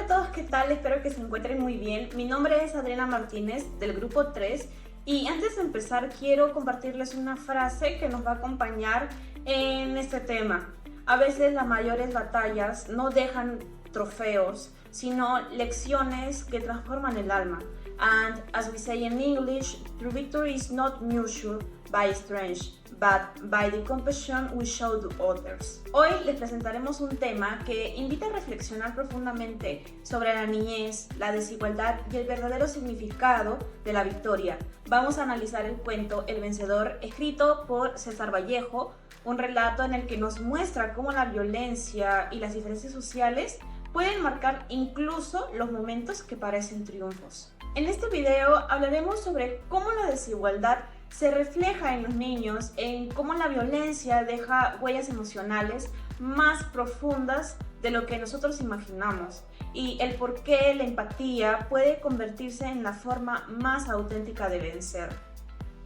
todos, ¿qué tal? Espero que se encuentren muy bien. Mi nombre es Adriana Martínez del grupo 3 y antes de empezar quiero compartirles una frase que nos va a acompañar en este tema. A veces las mayores batallas no dejan trofeos, sino lecciones que transforman el alma. And as we say in English, true victory is not measured by strength, but by the compassion we show to others. Hoy les presentaremos un tema que invita a reflexionar profundamente sobre la niñez, la desigualdad y el verdadero significado de la victoria. Vamos a analizar el cuento El Vencedor, escrito por César Vallejo, un relato en el que nos muestra cómo la violencia y las diferencias sociales pueden marcar incluso los momentos que parecen triunfos. En este video hablaremos sobre cómo la desigualdad se refleja en los niños, en cómo la violencia deja huellas emocionales más profundas de lo que nosotros imaginamos y el por qué la empatía puede convertirse en la forma más auténtica de vencer.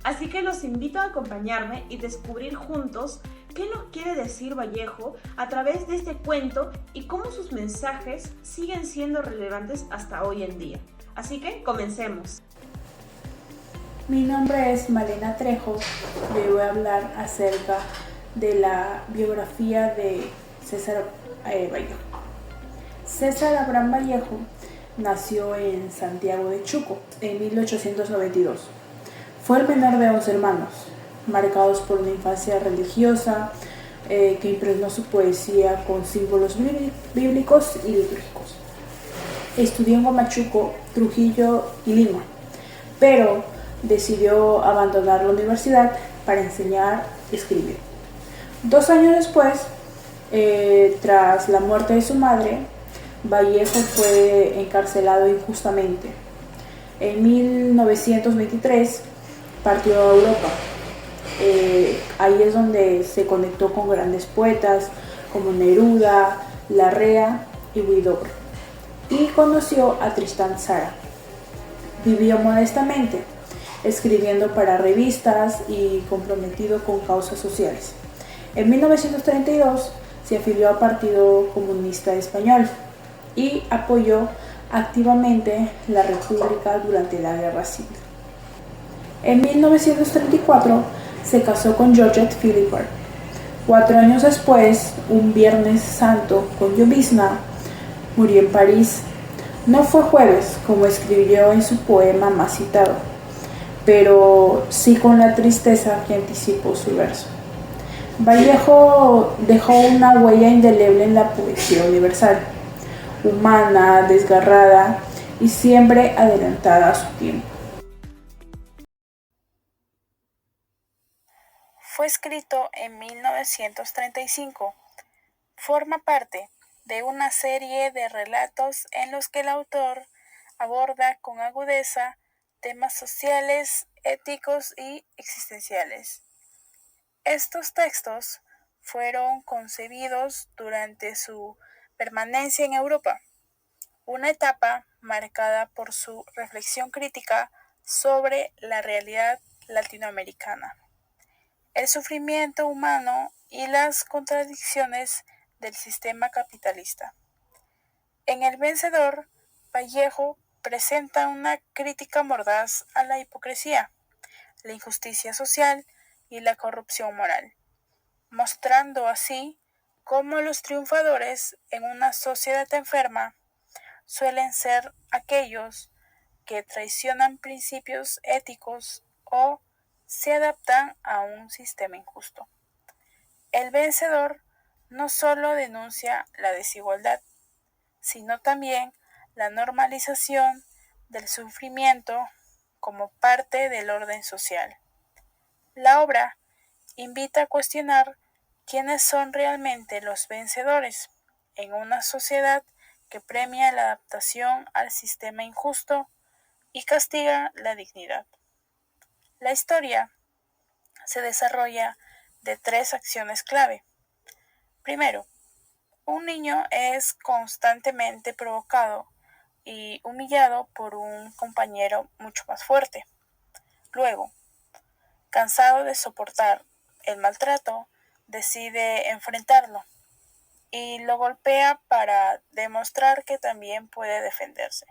Así que los invito a acompañarme y descubrir juntos qué nos quiere decir Vallejo a través de este cuento y cómo sus mensajes siguen siendo relevantes hasta hoy en día. Así que comencemos. Mi nombre es Malena Trejo y hoy voy a hablar acerca de la biografía de César Vallejo. César Abraham Vallejo nació en Santiago de Chuco en 1892. Fue el menor de 11 hermanos, marcados por una infancia religiosa que impregnó su poesía con símbolos bíblicos y litúrgicos. Estudió en Huamachuco, Trujillo y Lima, pero decidió abandonar la universidad para enseñar y escribir. 2 años después, tras la muerte de su madre, Vallejo fue encarcelado injustamente. En 1923 partió a Europa. Ahí es donde se conectó con grandes poetas como Neruda, Larrea y Huidobro, y conoció a Tristán Tzara. Vivió modestamente, escribiendo para revistas y comprometido con causas sociales. En 1932 se afilió al Partido Comunista Español y apoyó activamente la República durante la Guerra Civil. En 1934 se casó con Georgette Philippard. 4 años después, un Viernes Santo con llovizna, murió en París. No fue jueves, como escribió en su poema más citado, pero sí con la tristeza que anticipó su verso. Vallejo dejó una huella indeleble en la poesía universal, humana, desgarrada y siempre adelantada a su tiempo. Fue escrito en 1935. Forma parte de una serie de relatos en los que el autor aborda con agudeza temas sociales, éticos y existenciales. Estos textos fueron concebidos durante su permanencia en Europa, una etapa marcada por su reflexión crítica sobre la realidad latinoamericana, el sufrimiento humano y las contradicciones del sistema capitalista. En El Vencedor, Vallejo presenta una crítica mordaz a la hipocresía, la injusticia social y la corrupción moral, mostrando así cómo los triunfadores en una sociedad enferma suelen ser aquellos que traicionan principios éticos o se adaptan a un sistema injusto. El Vencedor no solo denuncia la desigualdad, sino también la normalización del sufrimiento como parte del orden social. La obra invita a cuestionar quiénes son realmente los vencedores en una sociedad que premia la adaptación al sistema injusto y castiga la dignidad. La historia se desarrolla de 3 acciones clave. Primero, un niño es constantemente provocado y humillado por un compañero mucho más fuerte. Luego, cansado de soportar el maltrato, decide enfrentarlo. y lo golpea para demostrar que también puede defenderse.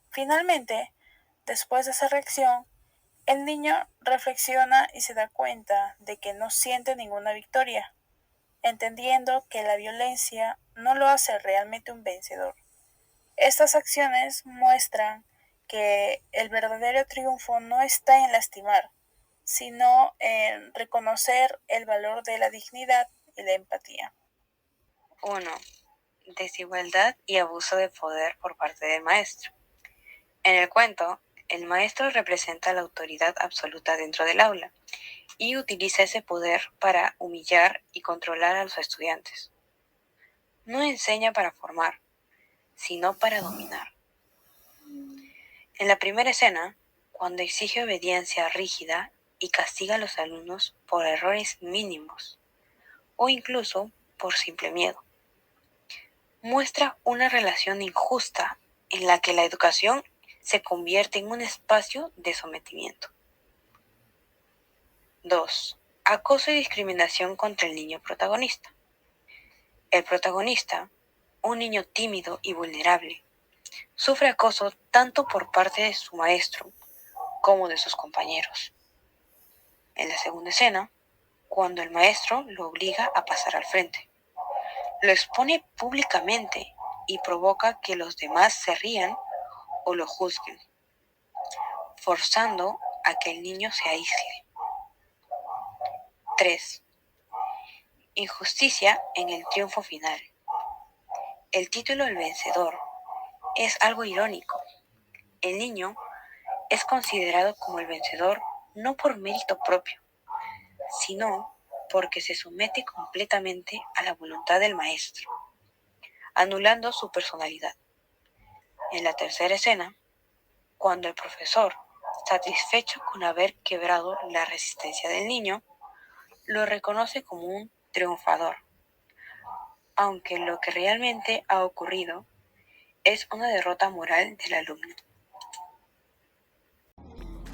Finalmente, después de esa reacción, el niño reflexiona y se da cuenta de que no siente ninguna victoria, entendiendo que la violencia no lo hace realmente un vencedor. Estas acciones muestran que el verdadero triunfo no está en lastimar, sino en reconocer el valor de la dignidad y la empatía. 1. Desigualdad y abuso de poder por parte del maestro. En el cuento, el maestro representa la autoridad absoluta dentro del aula y utiliza ese poder para humillar y controlar a los estudiantes. No enseña para formar, sino para dominar. En la primera escena, cuando exige obediencia rígida y castiga a los alumnos por errores mínimos o incluso por simple miedo, muestra una relación injusta en la que la educación se convierte en un espacio de sometimiento. 2. Acoso y discriminación contra el niño protagonista. El protagonista, un niño tímido y vulnerable, sufre acoso tanto por parte de su maestro como de sus compañeros. En la segunda escena, cuando el maestro lo obliga a pasar al frente, lo expone públicamente y provoca que los demás se rían o lo juzguen, forzando a que el niño se aísle. 3. Injusticia en el triunfo final. El título El vencedor es algo irónico. El niño es considerado como el vencedor no por mérito propio, sino porque se somete completamente a la voluntad del maestro, anulando su personalidad. En la tercera escena, cuando el profesor, satisfecho con haber quebrado la resistencia del niño, lo reconoce como un triunfador, aunque lo que realmente ha ocurrido es una derrota moral del alumno.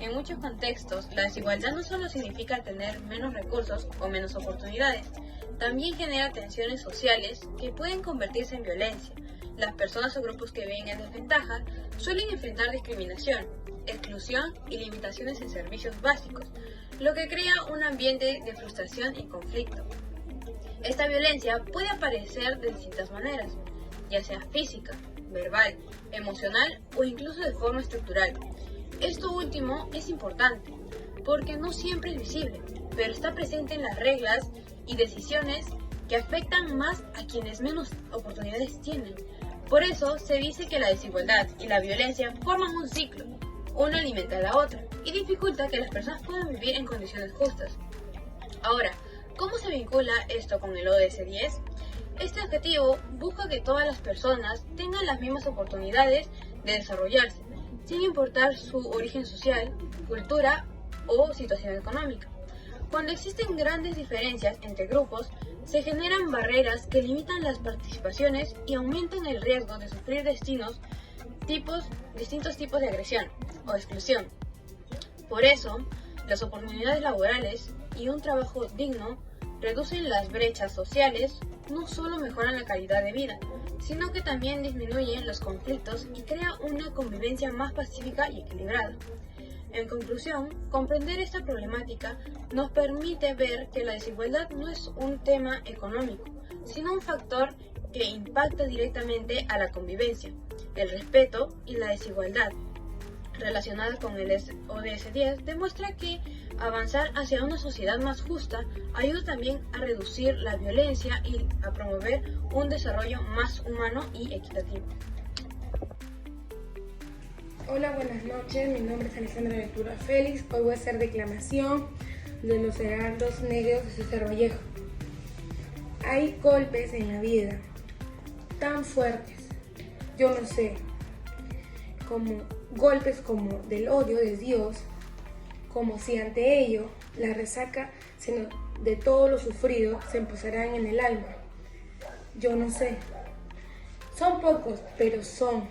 En muchos contextos, la desigualdad no solo significa tener menos recursos o menos oportunidades, también genera tensiones sociales que pueden convertirse en violencia. Las personas o grupos que viven en desventaja suelen enfrentar discriminación, exclusión y limitaciones en servicios básicos, lo que crea un ambiente de frustración y conflicto. Esta violencia puede aparecer de distintas maneras, ya sea física, verbal, emocional o incluso de forma estructural. Esto último es importante, porque no siempre es visible, pero está presente en las reglas y decisiones que afectan más a quienes menos oportunidades tienen. Por eso se dice que la desigualdad y la violencia forman un ciclo, una alimenta a la otra, y dificulta que las personas puedan vivir en condiciones justas. Ahora, ¿cómo se vincula esto con el ODS 10? Este objetivo busca que todas las personas tengan las mismas oportunidades de desarrollarse, sin importar su origen social, cultura o situación económica. Cuando existen grandes diferencias entre grupos, se generan barreras que limitan las participaciones y aumentan el riesgo de sufrir distintos tipos de agresión o exclusión. Por eso, las oportunidades laborales y un trabajo digno reducen las brechas sociales, no solo mejoran la calidad de vida, sino que también disminuyen los conflictos y crea una convivencia más pacífica y equilibrada. En conclusión, comprender esta problemática nos permite ver que la desigualdad no es un tema económico, sino un factor que impacta directamente a la convivencia, el respeto y la desigualdad relacionada con el ODS 10 demuestra que avanzar hacia una sociedad más justa ayuda también a reducir la violencia y a promover un desarrollo más humano y equitativo. Hola, buenas noches. Mi nombre es Alexandra Ventura Félix. Hoy voy a hacer declamación de Los Heraldos Negros de César Vallejo. Hay golpes en la vida tan fuertes, yo no sé, como golpes como del odio de Dios, como si ante ello la resaca de todo lo sufrido se empezarán en el alma. Yo no sé. Son pocos, pero son.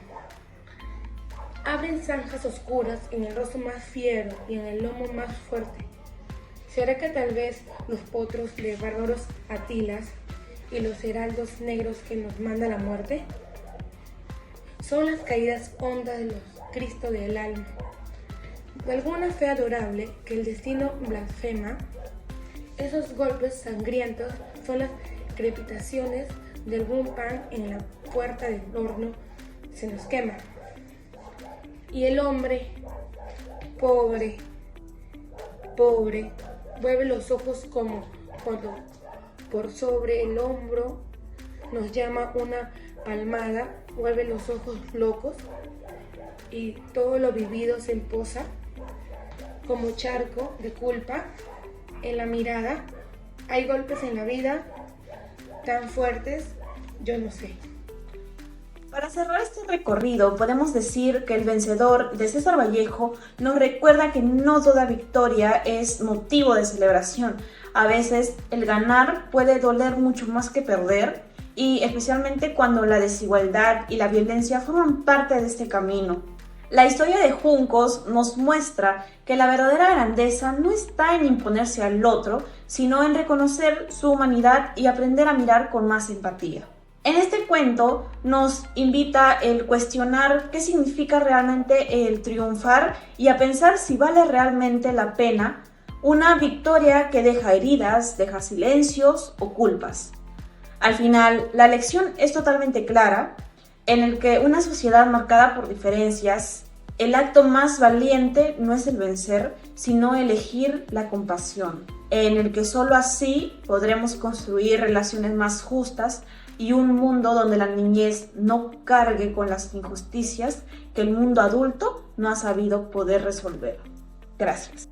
Abren zanjas oscuras en el rostro más fiero y en el lomo más fuerte. ¿Será que tal vez los potros de bárbaros Atilas y los heraldos negros que nos manda la muerte? Son las caídas hondas de los Cristo del alma, de alguna fe adorable que el destino blasfema. Esos golpes sangrientos son las crepitaciones de algún pan en la puerta del horno se nos quema. Y el hombre, pobre, vuelve los ojos como cuando por sobre el hombro nos llama una palmada, vuelve los ojos locos y todo lo vivido se empoza como charco de culpa en la mirada. Hay golpes en la vida tan fuertes, yo no sé. Para cerrar este recorrido, podemos decir que el vencedor de César Vallejo nos recuerda que no toda victoria es motivo de celebración. A veces el ganar puede doler mucho más que perder, y especialmente cuando la desigualdad y la violencia forman parte de este camino. La historia de Juncos nos muestra que la verdadera grandeza no está en imponerse al otro, sino en reconocer su humanidad y aprender a mirar con más empatía. En este cuento nos invita el cuestionar qué significa realmente el triunfar y a pensar si vale realmente la pena una victoria que deja heridas, deja silencios o culpas. Al final, la lección es totalmente clara, en el que una sociedad marcada por diferencias, el acto más valiente no es el vencer, sino elegir la compasión, en el que solo así podremos construir relaciones más justas y un mundo donde la niñez no cargue con las injusticias que el mundo adulto no ha sabido poder resolver. Gracias.